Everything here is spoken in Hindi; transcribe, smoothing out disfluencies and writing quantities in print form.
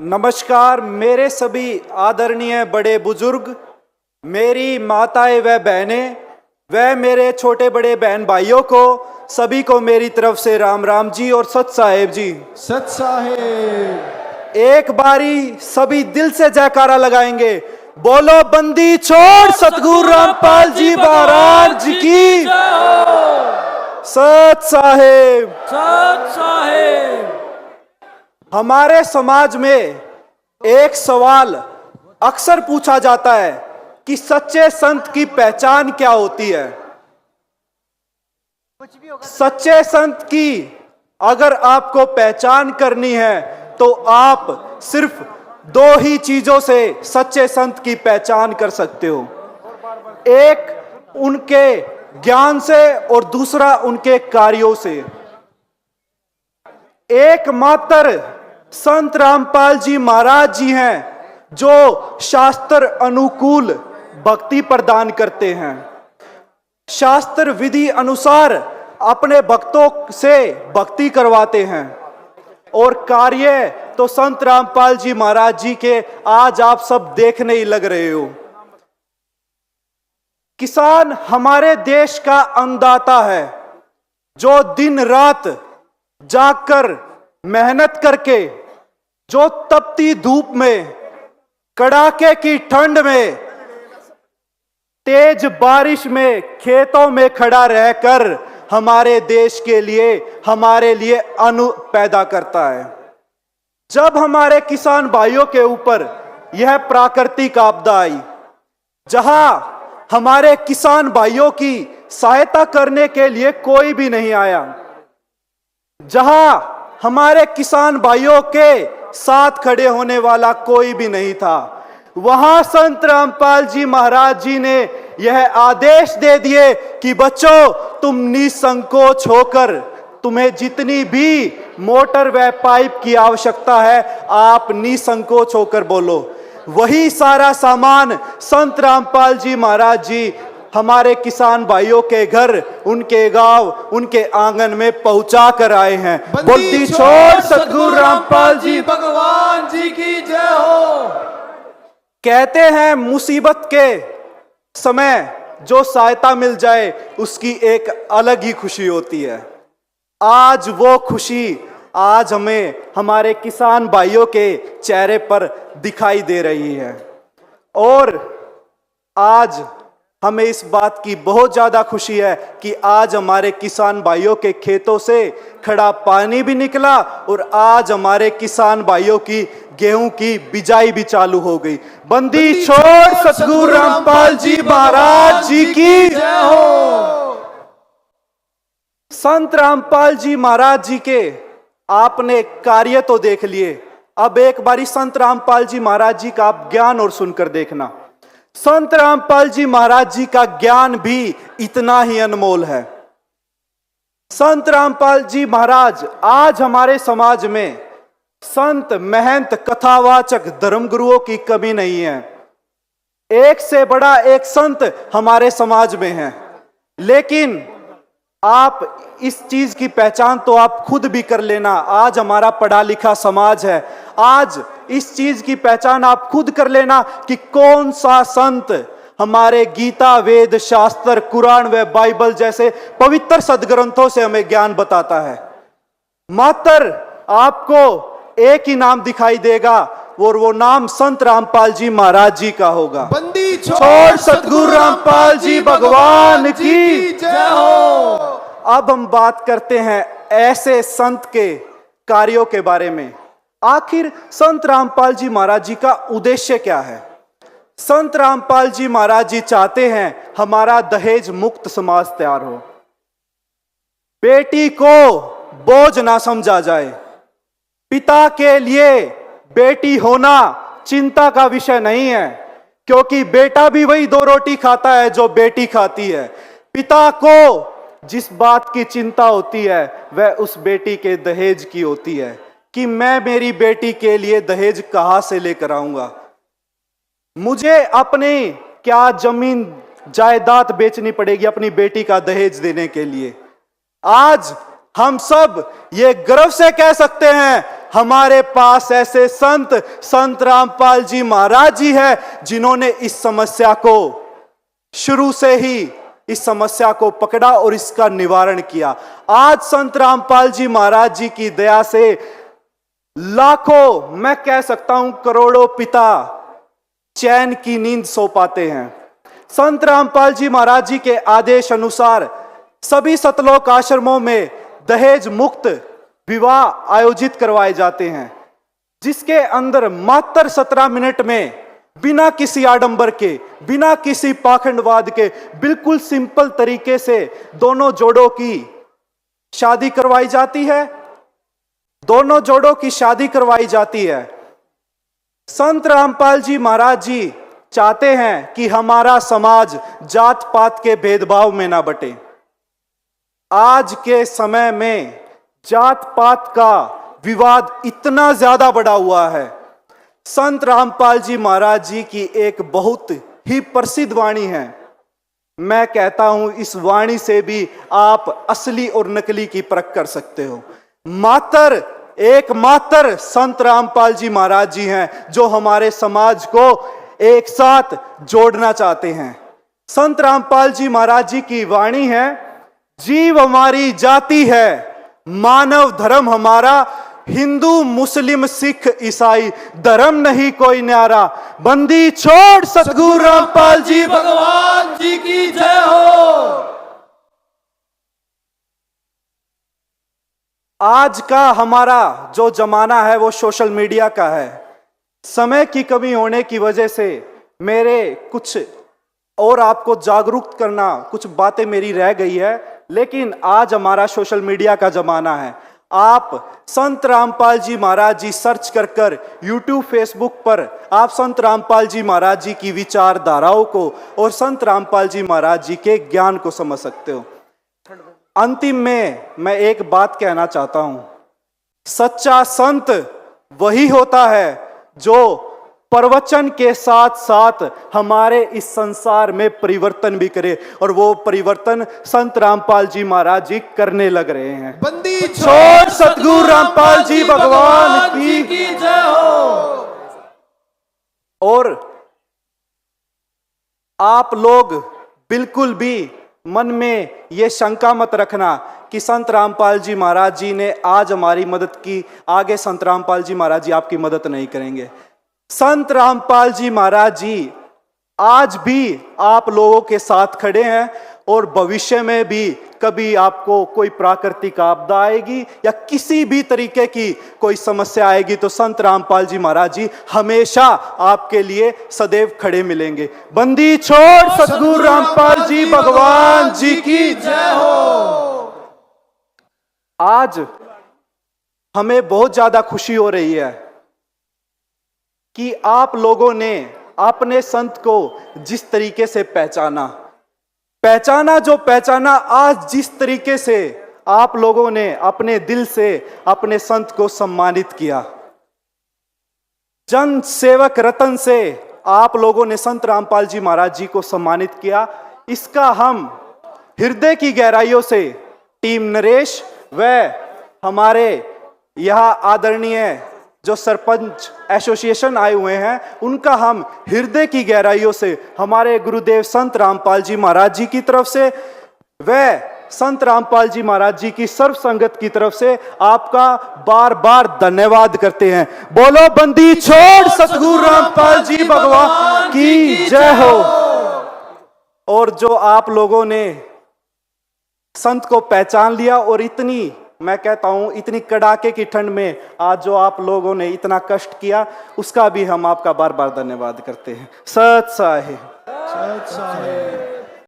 नमस्कार मेरे सभी आदरणीय बड़े बुजुर्ग, मेरी माताएं व बहनें व मेरे छोटे बड़े बहन भाइयों को सभी को मेरी तरफ से राम राम जी और सत साहेब जी। सत साहेब। एक बारी सभी दिल से जयकारा लगाएंगे। बोलो बंदी छोड़ सतगुरु रामपाल जी महाराज की। सत साहेब। सत साहेब। हमारे समाज में एक सवाल अक्सर पूछा जाता है कि सच्चे संत की पहचान क्या होती है। सच्चे संत की अगर आपको पहचान करनी है तो आप सिर्फ दो ही चीजों से सच्चे संत की पहचान कर सकते हो। एक उनके ज्ञान से और दूसरा उनके कार्यों से। एकमात्र संत रामपाल जी महाराज जी हैं जो शास्त्र अनुकूल भक्ति प्रदान करते हैं, शास्त्र विधि अनुसार अपने भक्तों से भक्ति करवाते हैं। और कार्य तो संत रामपाल जी महाराज जी के आज आप सब देखने ही लग रहे हो। किसान हमारे देश का अन्नदाता है जो दिन रात जागकर मेहनत करके, जो तपती धूप में, कड़ाके की ठंड में, तेज बारिश में खेतों में खड़ा रहकर हमारे देश के लिए, हमारे लिए अन्न पैदा करता है। जब हमारे किसान भाइयों के ऊपर यह प्राकृतिक आपदा आई, जहां हमारे किसान भाइयों की सहायता करने के लिए कोई भी नहीं आया, जहां हमारे किसान भाइयों के साथ खड़े होने वाला कोई भी नहीं था, वहां संत रामपाल जी महाराज जी ने यह आदेश दे दिए कि बच्चों, तुम निसंकोच होकर, तुम्हें जितनी भी मोटर व पाइप की आवश्यकता है आप निसंकोच होकर बोलो। वही सारा सामान संत रामपाल जी महाराज जी हमारे किसान भाइयों के घर, उनके गांव, उनके आंगन में पहुंचा कर आए हैं। बंदी छोड़ सतगुरु रामपाल जी भगवान जी की जय हो। कहते हैं मुसीबत के समय जो सहायता मिल जाए उसकी एक अलग ही खुशी होती है। आज वो खुशी आज हमें हमारे किसान भाइयों के चेहरे पर दिखाई दे रही है। और आज हमें इस बात की बहुत ज्यादा खुशी है कि आज हमारे किसान भाइयों के खेतों से खड़ा पानी भी निकला और आज हमारे किसान भाइयों की गेहूं की बिजाई भी चालू हो गई। बंदी छोड़ सतगुरु रामपाल जी महाराज जी की जय हो। संत रामपाल जी महाराज जी के आपने कार्य तो देख लिए, अब एक बारी संत रामपाल जी महाराज जी का आप ज्ञान और सुनकर देखना। संत रामपाल जी महाराज जी का ज्ञान भी इतना ही अनमोल है। संत रामपाल जी महाराज आज हमारे समाज में संत, महंत, कथावाचक, धर्मगुरुओं की कमी नहीं है। एक से बड़ा एक संत हमारे समाज में है। लेकिन आप इस चीज की पहचान तो आप खुद भी कर लेना। आज हमारा पढ़ा लिखा समाज है, आज इस चीज की पहचान आप खुद कर लेना कि कौन सा संत हमारे गीता, वेद, शास्त्र, कुरान व बाइबल जैसे पवित्र सदग्रंथों से हमें ज्ञान बताता है। मात्र आपको एक ही नाम दिखाई देगा और वो नाम संत रामपाल जी महाराज जी का होगा। बंदी छोड़ सतगुरु रामपाल जी भगवान की जय हो। अब हम बात करते हैं ऐसे संत के कार्यों के बारे में। आखिर संत रामपाल जी महाराज जी का उद्देश्य क्या है? संत रामपाल जी महाराज जी चाहते हैं हमारा दहेज मुक्त समाज तैयार हो। बेटी को बोझ ना समझा जाए। पिता के लिए बेटी होना चिंता का विषय नहीं है, क्योंकि बेटा भी वही दो रोटी खाता है जो बेटी खाती है। पिता को जिस बात की चिंता होती है वह उस बेटी के दहेज की होती है कि मैं मेरी बेटी के लिए दहेज कहां से लेकर आऊंगा, मुझे अपनी क्या जमीन जायदाद बेचनी पड़ेगी अपनी बेटी का दहेज देने के लिए। आज हम सब ये गर्व से कह सकते हैं हमारे पास ऐसे संत रामपाल जी महाराज जी है जिन्होंने इस समस्या को शुरू से ही इस समस्या को पकड़ा और इसका निवारण किया। आज संत रामपाल जी महाराज जी की दया से लाखों, मैं कह सकता हूं करोड़ों पिता चैन की नींद सो पाते हैं। संत रामपाल जी महाराज जी के आदेश अनुसार सभी सतलोक आश्रमों में दहेज मुक्त विवाह आयोजित करवाए जाते हैं, जिसके अंदर मात्र 17 मिनट में बिना किसी आडंबर के, बिना किसी पाखंडवाद के, बिल्कुल सिंपल तरीके से दोनों जोड़ों की शादी करवाई जाती है। दोनों जोड़ों की शादी करवाई जाती है। संत रामपाल जी महाराज जी चाहते हैं कि हमारा समाज जात पात के भेदभाव में ना बटे। आज के समय में जात पात का विवाद इतना ज्यादा बढ़ा हुआ है। संत रामपाल जी महाराज जी की एक बहुत ही प्रसिद्ध वाणी है। मैं कहता हूं इस वाणी से भी आप असली और नकली की परख कर सकते हो। एकमात्र संत रामपाल जी महाराज जी हैं जो हमारे समाज को एक साथ जोड़ना चाहते हैं। संत रामपाल जी महाराज जी की वाणी है, जीव हमारी जाति है, मानव धर्म हमारा, हिंदू मुस्लिम सिख ईसाई धर्म नहीं कोई न्यारा, बंदी छोड़ सतगुरु रामपाल जी भगवान जी की जय हो। आज का हमारा जो जमाना है वो सोशल मीडिया का है। समय की कमी होने की वजह से मेरे कुछ और आपको जागरूक करना, कुछ बातें मेरी रह गई है, लेकिन आज हमारा सोशल मीडिया का जमाना है। आप संत रामपाल जी महाराज जी सर्च कर यूट्यूब फेसबुक पर आप संत रामपाल जी महाराज जी की विचारधाराओं को और संत रामपाल जी महाराज जी के ज्ञान को समझ सकते हो। अंतिम में मैं एक बात कहना चाहता हूं, सच्चा संत वही होता है जो प्रवचन के साथ साथ हमारे इस संसार में परिवर्तन भी करे, और वो परिवर्तन संत रामपाल जी महाराज जी करने लग रहे हैं। बंदी छोड़ सतगुरु रामपाल जी भगवान की जय हो। और आप लोग बिल्कुल भी मन में ये शंका मत रखना कि संत रामपाल जी महाराज जी ने आज हमारी मदद की, आगे संत रामपाल जी महाराज जी आपकी मदद नहीं करेंगे। संत रामपाल जी महाराज जी आज भी आप लोगों के साथ खड़े हैं, और भविष्य में भी कभी आपको कोई प्राकृतिक आपदा आएगी या किसी भी तरीके की कोई समस्या आएगी तो संत रामपाल जी महाराज जी हमेशा आपके लिए सदैव खड़े मिलेंगे। बंदी छोड़ सतगुरु रामपाल जी भगवान जी की जय हो। आज हमें बहुत ज्यादा खुशी हो रही है कि आप लोगों ने अपने संत को जिस तरीके से पहचाना, आज जिस तरीके से आप लोगों ने अपने दिल से अपने संत को सम्मानित किया, जन सेवक रतन से आप लोगों ने संत रामपाल जी महाराज जी को सम्मानित किया, इसका हम हृदय की गहराइयों से टीम नरेश व हमारे यहाँ आदरणीय जो सरपंच एसोसिएशन आए हुए हैं, उनका हम हृदय की गहराइयों से हमारे गुरुदेव संत रामपाल जी महाराज जी की तरफ से व संत रामपाल जी महाराज जी की सर्व संगत की तरफ से आपका बार बार धन्यवाद करते हैं। बोलो बंदी छोड़ सतगुरु रामपाल जी भगवान की जय हो। और जो आप लोगों ने संत को पहचान लिया और इतनी, मैं कहता हूं इतनी कड़ाके की ठंड में आज जो आप लोगों ने इतना कष्ट किया, उसका भी हम आपका बार बार धन्यवाद करते हैं। सत साहिब।